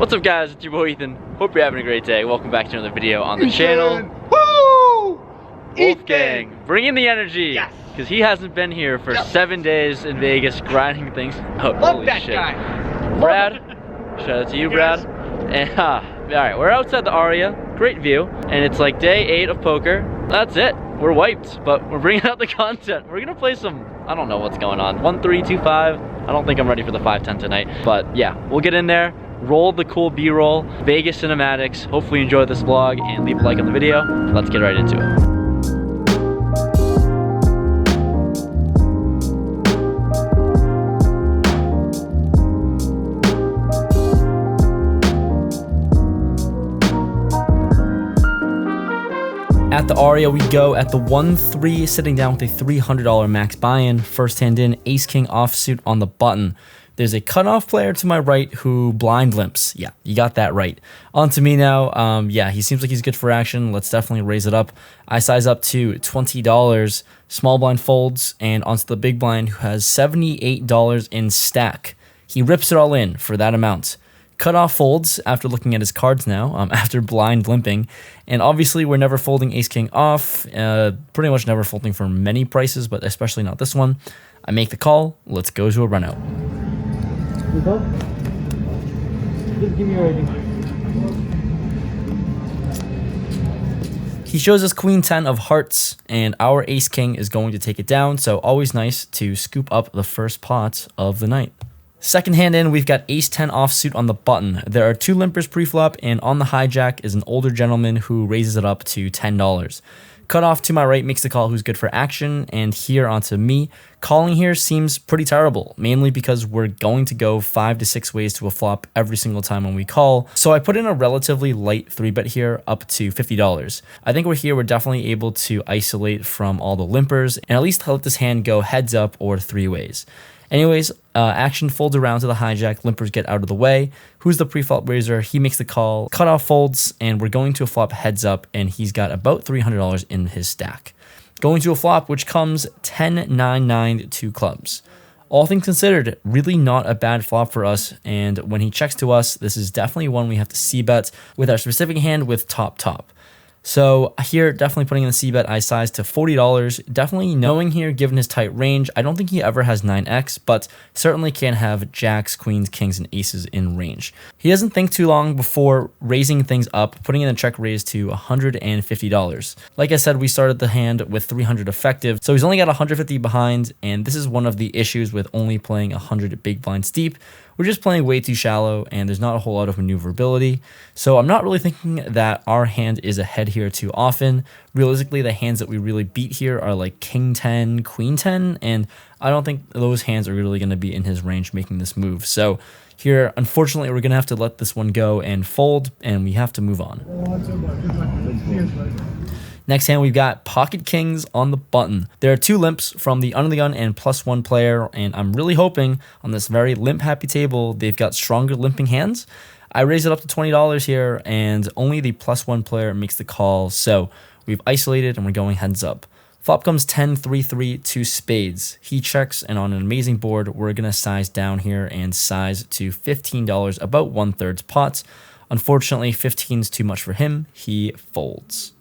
What's up guys, it's your boy Ethan. Hope you're having a great day. Welcome back to another video on the channel. Woo! Wolfgang, bringing the energy. Yes. Because he hasn't been here for 7 days in Vegas grinding things out. Love Holy that shit. guy. Brad, shout out to you, Brad. And alright, we're outside the Aria. Great view. And it's like day 8 of poker. That's it. We're wiped, but we're bringing out the content. We're gonna play some, I don't know what's going on. 1-3, 2-5. I don't think I'm ready for the 5-10 tonight. But yeah, we'll get in there. Roll the cool B-roll, Vegas cinematics. Hopefully you enjoyed this vlog and leave a like on the video. Let's get right into it. At the Aria we go at the 1-3, sitting down with a $300 max buy-in. First hand in, ace-king offsuit on the button. There's a cutoff player to my right who blind limps. Yeah, you got that right. On to me now. Yeah, he seems like he's good for action. Let's definitely raise it up. I size up to $20. Small blind folds, and onto the big blind who has $78 in stack. He rips it all in for that amount. Cutoff folds after looking at his cards now, after blind limping. And obviously we're never folding ace-king off. Pretty much never folding for many prices, but especially not this one. I make the call. Let's go to a run out. Just give me a rating. He shows us queen 10 of hearts, and our ace king is going to take it down, so always nice to scoop up the first pot of the night. Second hand in, we've got ace 10 offsuit on the button. There are 2 limpers pre-flop, and on the hijack is an older gentleman who raises it up to $10. Cutoff to my right makes the call who's good for action, and here onto me. Calling here seems pretty terrible, mainly because we're going to go 5 to 6 ways to a flop every single time when we call. So I put in a relatively light 3-bet here up to $50. I think we're definitely able to isolate from all the limpers and at least let this hand go heads up or 3 ways. Anyways, action folds around to the hijack, limpers get out of the way. Who's the pre-flop raiser? He makes the call, cutoff folds, and we're going to a flop heads up, and he's got about $300 in his stack. Going to a flop, which comes 10-9-9 2 clubs. All things considered, really not a bad flop for us, and when he checks to us, this is definitely one we have to c-bet with our specific hand with top. So here, definitely putting in the c-bet, I size to $40. Definitely knowing here, given his tight range, I don't think he ever has 9x, but certainly can have jacks, queens, kings, and aces in range. He doesn't think too long before raising things up, putting in a check raise to $150. Like I said, we started the hand with 300 effective, so he's only got 150 behind, and this is one of the issues with only playing 100 big blinds deep. We're just playing way too shallow, and there's not a whole lot of maneuverability. So I'm not really thinking that our hand is ahead here too often. Realistically, the hands that we really beat here are like king 10, queen 10, and I don't think those hands are really going to be in his range making this move. So here, unfortunately, we're going to have to let this one go and fold, and we have to move on. Next hand, we've got pocket kings on the button. There are 2 limps from the under the gun and +1 player, and I'm really hoping on this very limp happy table, they've got stronger limping hands. I raise it up to $20 here, and only the +1 player makes the call, so we've isolated and we're going heads up. Flop comes 10-3-3 2 spades. He checks, and on an amazing board, we're going to size down here and size to $15, about 1/3 pot. Unfortunately, 15 is too much for him. He folds.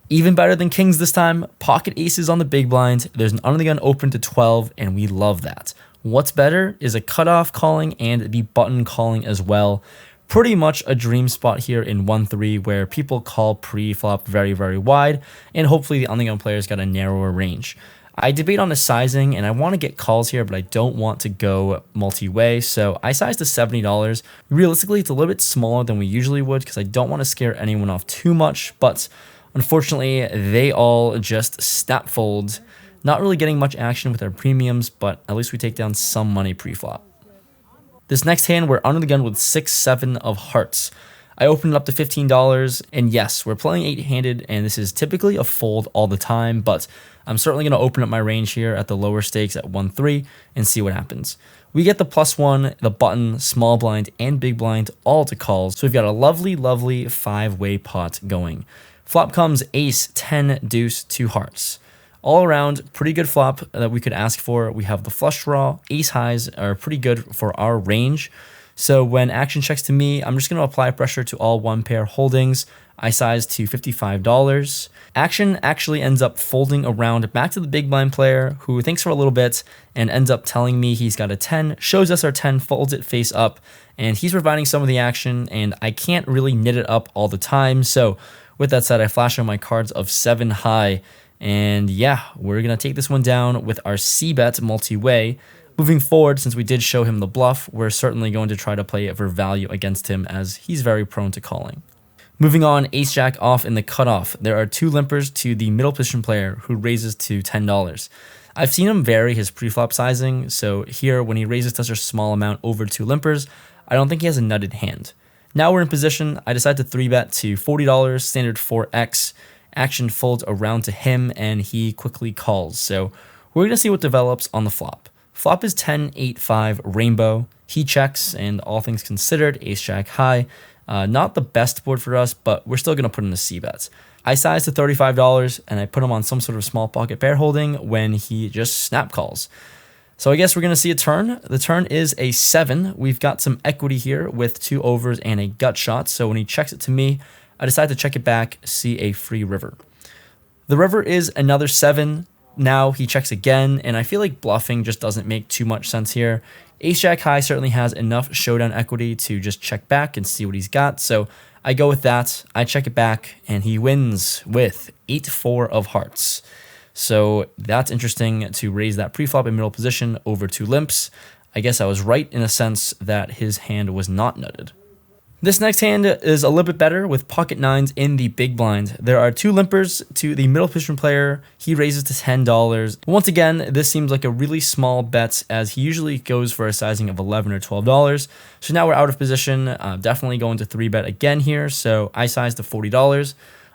Even better than kings this time, pocket aces on the big blind. There's an under the gun open to 12, and we love that. What's better is a cutoff calling and the button calling as well. Pretty much a dream spot here in 1-3 where people call pre-flop very, very wide, and hopefully the under the gun player's got a narrower range. I debate on the sizing, and I want to get calls here, but I don't want to go multi-way, so I size to $70. Realistically, it's a little bit smaller than we usually would because I don't want to scare anyone off too much, but unfortunately, they all just snap fold. Not really getting much action with our premiums, but at least we take down some money pre-flop. This next hand, we're under the gun with 6-7 of hearts. I opened it up to $15, and yes, we're playing 8-handed, and this is typically a fold all the time, but I'm certainly going to open up my range here at the lower stakes at 1-3 and see what happens. We get the +1, the button, small blind, and big blind all to calls, so we've got a lovely, lovely 5-way pot going. Flop comes ace, 10, deuce, 2 hearts. All around, pretty good flop that we could ask for. We have the flush draw. Ace highs are pretty good for our range. So when action checks to me, I'm just going to apply pressure to all one pair holdings. I size to $55. Action actually ends up folding around back to the big blind player, who thinks for a little bit and ends up telling me he's got a 10, shows us our 10, folds it face up, and he's providing some of the action, and I can't really knit it up all the time. So with that said, I flash on my cards of 7 high, and yeah, we're going to take this one down with our C-bet multi-way. Moving forward, since we did show him the bluff, we're certainly going to try to play it for value against him, as he's very prone to calling. Moving on, ace-jack off in the cutoff. There are 2 limpers to the middle position player, who raises to $10. I've seen him vary his preflop sizing, so here, when he raises such a small amount over 2 limpers, I don't think he has a nutted hand. Now we're in position. I decide to 3-bet to $40, standard 4x. Action folds around to him, and he quickly calls. So we're going to see what develops on the flop. Flop is 10-8-5 rainbow. He checks, and all things considered, ace-jack high. Not the best board for us, but we're still going to put in a C-bet. I size to $35, and I put him on some sort of small pocket pair holding when he just snap calls. So I guess we're going to see a turn. The turn is a 7. We've got some equity here with 2 overs and a gut shot. So when he checks it to me, I decide to check it back, see a free river. The river is another 7. Now he checks again, and I feel like bluffing just doesn't make too much sense here. Ace-jack high certainly has enough showdown equity to just check back and see what he's got. So I go with that. I check it back, and he wins with 8-4 of hearts. So that's interesting to raise that preflop in middle position over 2 limps. I guess I was right in a sense that his hand was not nutted. This next hand is a little bit better with pocket 9s in the big blind. There are 2 limpers to the middle position player. He raises to $10. Once again, this seems like a really small bet, as he usually goes for a sizing of $11 or $12. So now we're out of position. Definitely going to 3-bet again here. So I size to $40.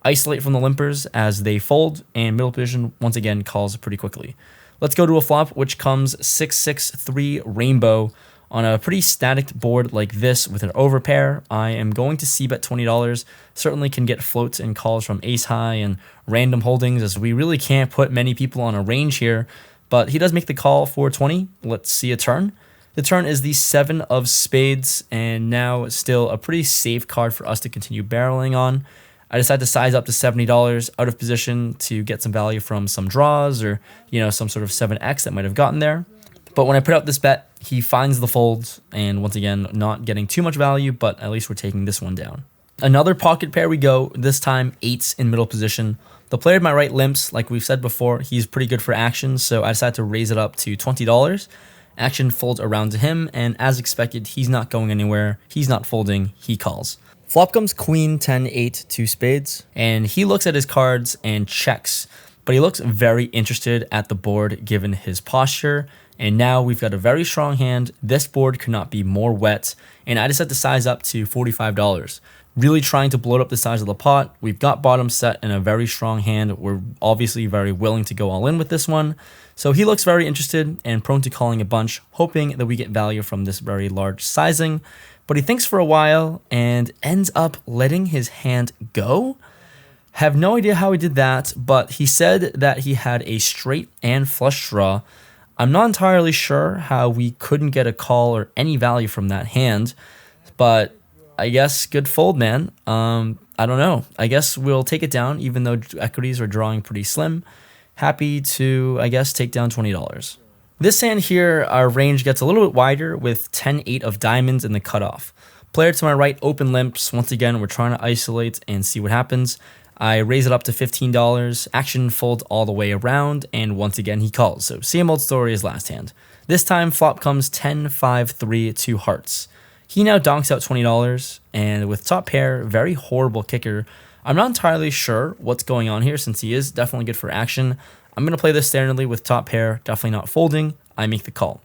Isolate from the limpers as they fold, and middle position once again calls pretty quickly. Let's go to a flop, which comes 6-6-3 rainbow. On a pretty static board like this with an overpair, I am going to C-bet $20. Certainly can get floats and calls from ace high and random holdings, as we really can't put many people on a range here, but he does make the call for 20. Let's see a turn. The turn is the 7 of spades, and now still a pretty safe card for us to continue barreling on. I decide to size up to $70 out of position to get some value from some draws or, some sort of 7x that might have gotten there. But when I put out this bet, he finds the folds, and once again, not getting too much value, but at least we're taking this one down. Another pocket pair we go, this time 8s in middle position. The player to my right limps, like we've said before, he's pretty good for action, so I decided to raise it up to $20. Action folds around to him, and as expected, he's not going anywhere. He's not folding, he calls. Flop comes queen, 10, 8, 2 spades, and he looks at his cards and checks, but he looks very interested at the board given his posture, and now we've got a very strong hand. This board could not be more wet, and I decided to size up to $45. Really trying to bloat up the size of the pot. We've got bottom set and a very strong hand. We're obviously very willing to go all in with this one. So he looks very interested and prone to calling a bunch, hoping that we get value from this very large sizing. But he thinks for a while and ends up letting his hand go. Have no idea how he did that, but he said that he had a straight and flush draw. I'm not entirely sure how we couldn't get a call or any value from that hand, but I guess good fold, man. I don't know. I guess we'll take it down, even though equities are drawing pretty slim. Happy to, I guess, take down $20. This hand here, our range gets a little bit wider with 10-8 of diamonds in the cutoff. Player to my right, open limps. Once again, we're trying to isolate and see what happens. I raise it up to $15. Action folds all the way around, and once again, he calls. So same old story as last hand. This time, flop comes 10-5-3 2 hearts. He now donks out $20, and with top pair, very horrible kicker. I'm not entirely sure what's going on here, since he is definitely good for action. I'm going to play this standardly with top pair, definitely not folding. I make the call.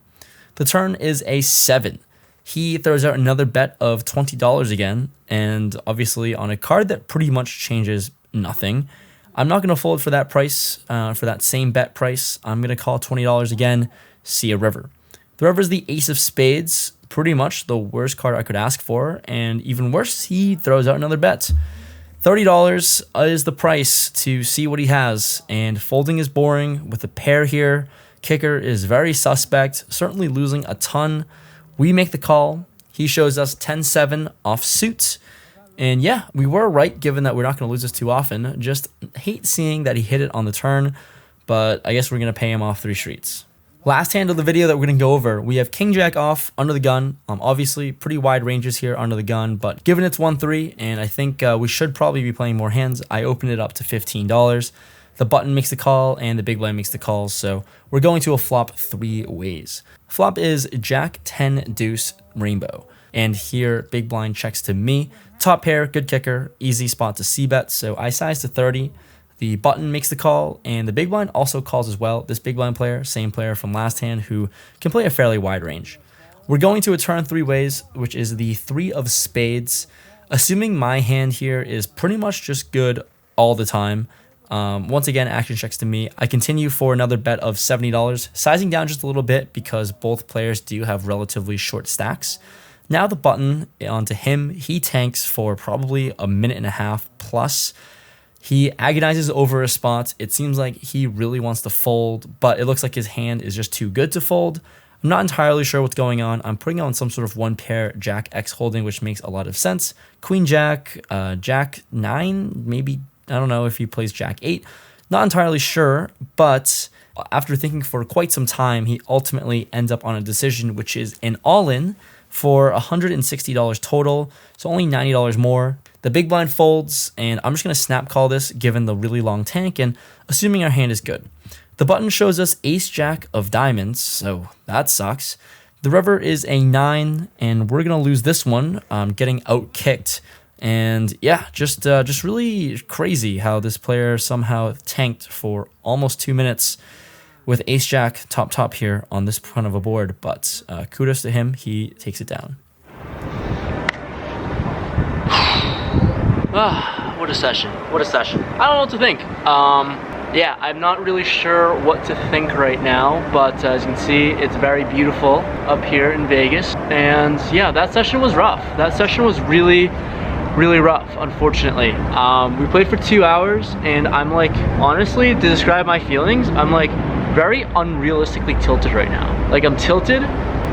The turn is a 7. He throws out another bet of $20 again, and obviously on a card that pretty much changes nothing. I'm not going to fold for that price, for that same bet price. I'm going to call $20 again, see a river. The river is the ace of spades, pretty much the worst card I could ask for, and even worse, he throws out another bet. $30 is the price to see what he has, and folding is boring with a pair here. Kicker is very suspect, certainly losing a ton. We make the call. He shows us 10-7 offsuit. And yeah, we were right given that we're not going to lose this too often. Just hate seeing that he hit it on the turn, but I guess we're going to pay him off 3 streets. Last hand of the video that we're going to go over, we have King Jack off under the gun. Obviously, pretty wide ranges here under the gun, but given it's 1-3, and I think we should probably be playing more hands, I opened it up to $15. The button makes the call, and the big blind makes the calls, so we're going to a flop 3 ways. Flop is Jack 10 deuce rainbow, and here big blind checks to me. Top pair, good kicker, easy spot to c-bet, so I size to 30. The button makes the call, and the big blind also calls as well. This big blind player, same player from last hand, who can play a fairly wide range. We're going to a turn 3 ways, which is the 3 of spades. Assuming my hand here is pretty much just good all the time. Once again, action checks to me. I continue for another bet of $70, sizing down just a little bit because both players do have relatively short stacks. Now the button onto him, he tanks for probably a minute and a half plus. He agonizes over a spot. It seems like he really wants to fold, but it looks like his hand is just too good to fold. I'm not entirely sure what's going on. I'm putting on some sort of 1 pair Jack X holding, which makes a lot of sense. Queen Jack, Jack 9, maybe, I don't know if he plays Jack 8. Not entirely sure, but after thinking for quite some time, he ultimately ends up on a decision, which is an all-in for $160 total, so only $90 more. The big blind folds, and I'm just going to snap call this given the really long tank and assuming our hand is good. The button shows us ace jack of diamonds, so that sucks. The river is a 9, and we're going to lose this one, getting out kicked. And yeah, just really crazy how this player somehow tanked for almost 2 minutes with ace jack top here on this front of a board, but kudos to him, he takes it down. What a session. What a session. I don't know what to think. Yeah, I'm not really sure what to think right now, but as you can see, it's very beautiful up here in Vegas. And yeah, that session was rough. That session was really rough, unfortunately. We played for 2 hours, and I'm like, honestly, to describe my feelings, I'm like very unrealistically tilted right now. Like, I'm tilted,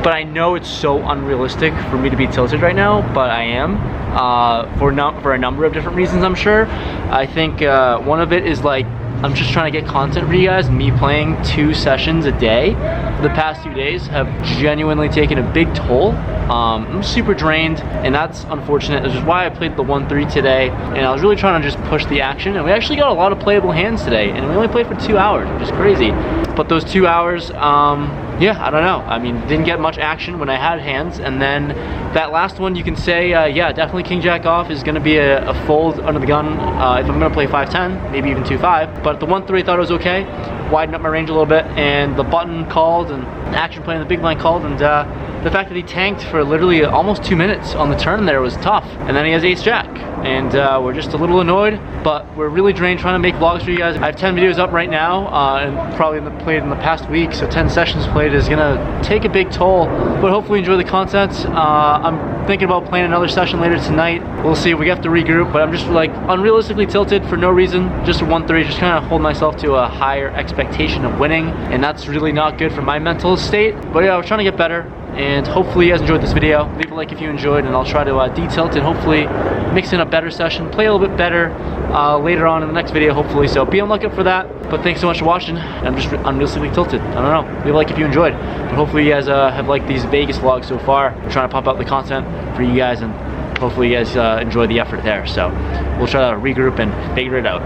but I know it's so unrealistic for me to be tilted right now, but I am. For a number of different reasons, I'm sure. I think one of it is like, I'm just trying to get content for you guys. Me playing 2 sessions a day for the past few days have genuinely taken a big toll. I'm super drained, and that's unfortunate. This is why I played the 1-3 today, and I was really trying to just push the action, and we actually got a lot of playable hands today, and we only played for 2 hours, which is crazy. But those 2 hours, yeah, I don't know. I mean, didn't get much action when I had hands, and then that last one, you can say, yeah, definitely King Jack off is going to be a fold under the gun if I'm going to play 5-10, maybe even 2-5. But the 1-3 I thought it was okay. Widened up my range a little bit, and the button called, and action play in the big blind called, and the fact that he tanked for literally almost 2 minutes on the turn there was tough. And then he has ace jack, and we're just a little annoyed, but we're really drained trying to make vlogs for you guys. I have 10 videos up right now, and probably played in the past week, so 10 sessions played is gonna take a big toll, but hopefully enjoy the content. I'm thinking about playing another session later tonight. We'll see, we have to regroup, but I'm just like unrealistically tilted for no reason, just a 1-3, just kind of hold myself to a higher expectation of winning, and that's really not good for my mental state. But yeah, we're trying to get better, and hopefully you guys enjoyed this video. Leave a like if you enjoyed, and I'll try to de-tilt and hopefully mix in a better session, play a little bit better later on in the next video, hopefully. So be on the lookout for that. But thanks so much for watching. I'm just unrealistically tilted. I don't know. Leave a like if you enjoyed. But hopefully you guys have liked these Vegas vlogs so far. I'm trying to pump out the content for you guys, and hopefully you guys enjoy the effort there. So we'll try to regroup and figure it out.